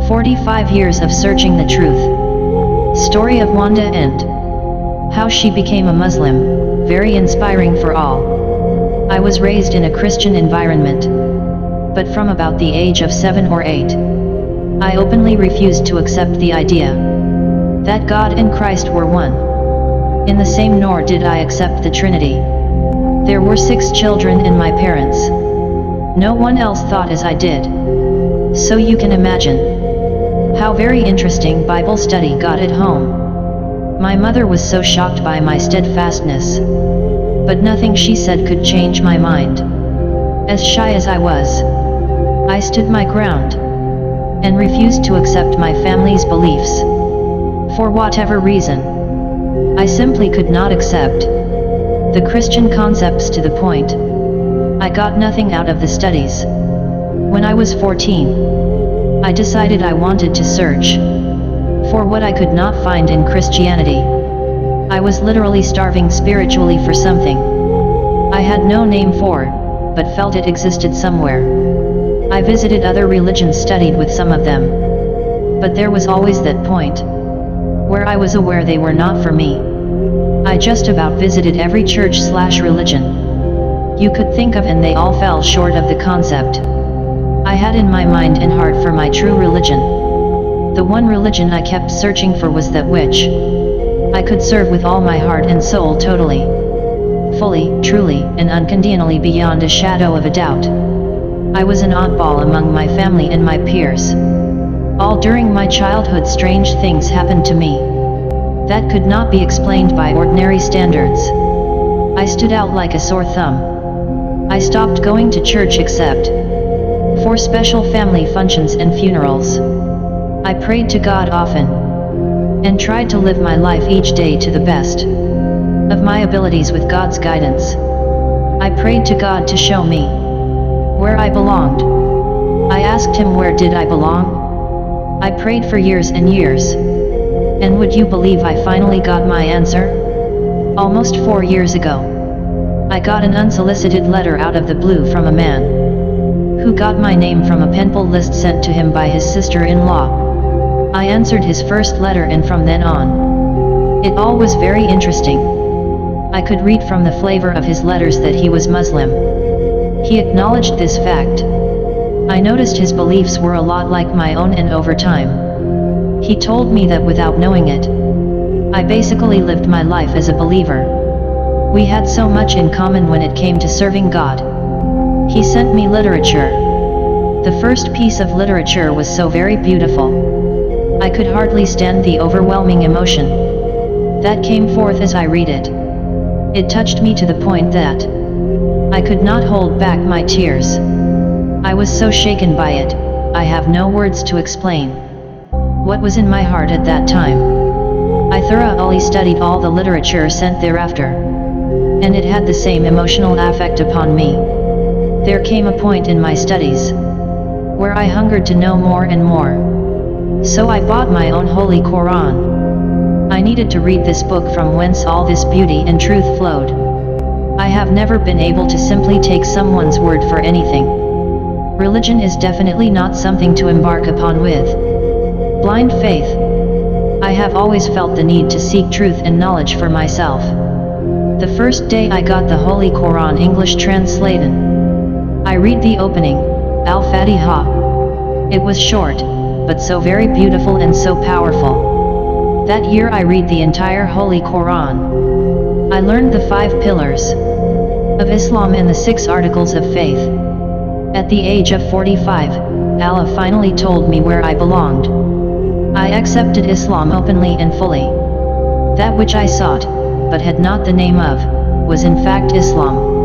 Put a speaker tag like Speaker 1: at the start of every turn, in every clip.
Speaker 1: 45 years of searching the truth. Story of Wanda and how she became a Muslim, very inspiring for all. I was raised in a Christian environment, but from about the age of 7 or 8, I openly refused to accept the idea that God and Christ were one in the same, nor did I accept the Trinity. There were 6 children and my parents. No one else thought as I did. So you can imagine how very interesting Bible study got at home. My mother was so shocked by my steadfastness, but nothing she said could change my mind. As shy as I was, I stood my ground and refused to accept my family's beliefs. For whatever reason, I simply could not accept the Christian concepts, to the point I got nothing out of the studies. When I was 14, I decided I wanted to search for what I could not find in Christianity. I was literally starving spiritually for something I had no name for, but felt it existed somewhere. I visited other religions, studied with some of them, but there was always that point where I was aware they were not for me. I just about visited every church/religion you could think of, and they all fell short of the concept I had in my mind and heart for my true religion. The one religion I kept searching for was that which I could serve with all my heart and soul, totally, fully, truly, and unconditionally, beyond a shadow of a doubt. I was an oddball among my family and my peers. All during my childhood, strange things happened to me that could not be explained by ordinary standards. I stood out like a sore thumb. I stopped going to church except for special family functions and funerals. I prayed to God often and tried to live my life each day to the best of my abilities with God's guidance. I prayed to God to show me where I belonged. I asked Him, where did I belong? I prayed for years and years. And would you believe I finally got my answer? Almost 4 years ago, I got an unsolicited letter out of the blue from a man who got my name from a pen pull list sent to him by his sister-in-law. I answered his first letter, and from then on, it all was very interesting. I could read from the flavor of his letters that he was Muslim. He acknowledged this fact. I noticed his beliefs were a lot like my own, and over time, he told me that without knowing it, I basically lived my life as a believer. We had so much in common when it came to serving God. He sent me literature. The first piece of literature was so very beautiful. I could hardly stand the overwhelming emotion that came forth as I read it. It touched me to the point that I could not hold back my tears. I was so shaken by it, I have no words to explain what was in my heart at that time. I thoroughly studied all the literature sent thereafter, and it had the same emotional effect upon me. There came a point in my studies where I hungered to know more and more. So I bought my own Holy Quran. I needed to read this book from whence all this beauty and truth flowed. I have never been able to simply take someone's word for anything. Religion is definitely not something to embark upon with blind faith. I have always felt the need to seek truth and knowledge for myself. The first day I got the Holy Quran English translated, I read the opening, Al-Fatiha. It was short, but so very beautiful and so powerful. That year I read the entire Holy Quran. I learned the 5 pillars of Islam and the 6 articles of faith. At the age of 45, Allah finally told me where I belonged. I accepted Islam openly and fully. That which I sought, but had not the name of, was in fact Islam.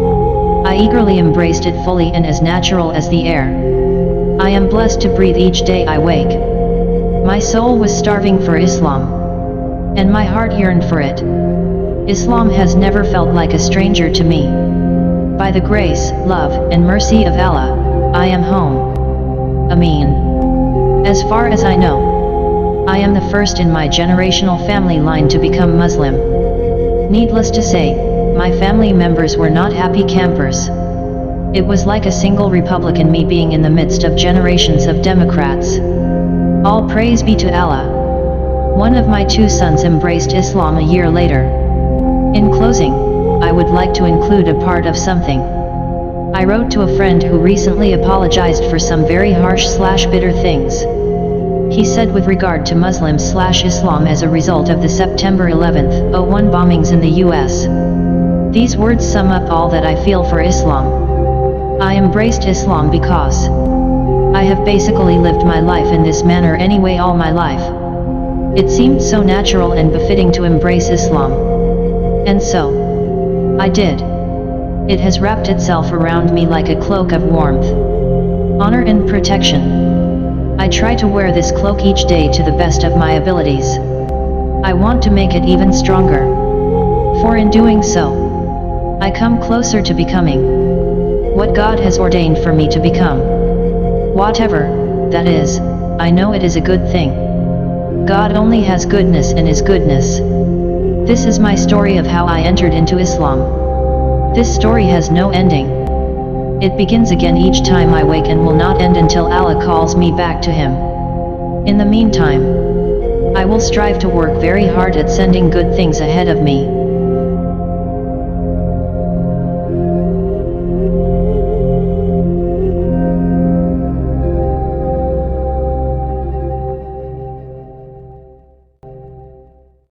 Speaker 1: I eagerly embraced it fully and as natural as the air. I am blessed to breathe each day I wake. My soul was starving for Islam, and my heart yearned for it. Islam has never felt like a stranger to me. By the grace, love, and mercy of Allah, I am home. Ameen. As far as I know, I am the first in my generational family line to become Muslim. Needless to say, my family members were not happy campers. It was like a single Republican, me being in the midst of generations of Democrats, all All praise be to Allah. One of my two sons embraced Islam a year later. In closing, I would like to include a part of something I wrote to a friend who recently apologized for some very harsh/bitter things he said with regard to Muslims/Islam as a result of the September 11, 01 bombings in the US. These words sum up all that I feel for Islam. I embraced Islam because I have basically lived my life in this manner anyway all my life. It seemed so natural and befitting to embrace Islam. And so I did. It has wrapped itself around me like a cloak of warmth, honor and protection. I try to wear this cloak each day to the best of my abilities. I want to make it even stronger. For in doing so, I come closer to becoming what God has ordained for me to become. Whatever that is, I know it is a good thing. God only has goodness in His goodness. This is my story of how I entered into Islam. This story has no ending. It begins again each time I wake and will not end until Allah calls me back to Him. In the meantime, I will strive to work very hard at sending good things ahead of me.